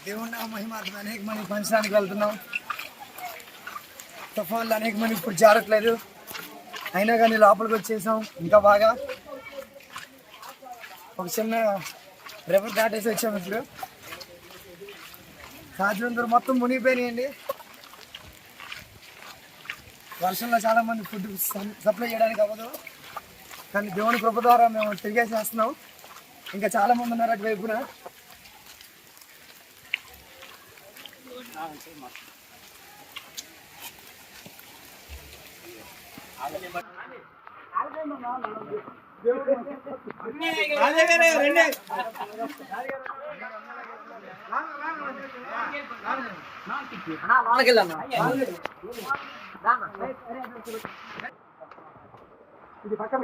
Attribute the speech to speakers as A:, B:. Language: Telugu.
A: దేవుని మహిమాత్మ అనేక మంది పంచడానికి వెళ్తున్నాం. తుఫాన్లు అనేక మంది ఇప్పుడు జారట్లేదు, అయినా కానీ లోపలికి వచ్చేసాం. ఇంకా బాగా ఒక చిన్న రివర్ దాటేసి వచ్చాము. ఇప్పుడు రాజమండ్రి మొత్తం మునిగిపోయినాయండి. వర్షంలో చాలా మంది ఫుడ్ సప్లై చేయడానికి అవ్వదు, కానీ దేవుని కృప ద్వారా మేము తిరిగేసేస్తున్నాం. ఇంకా చాలా మంది ఉన్నారు అటువైపున. ఇది పక్క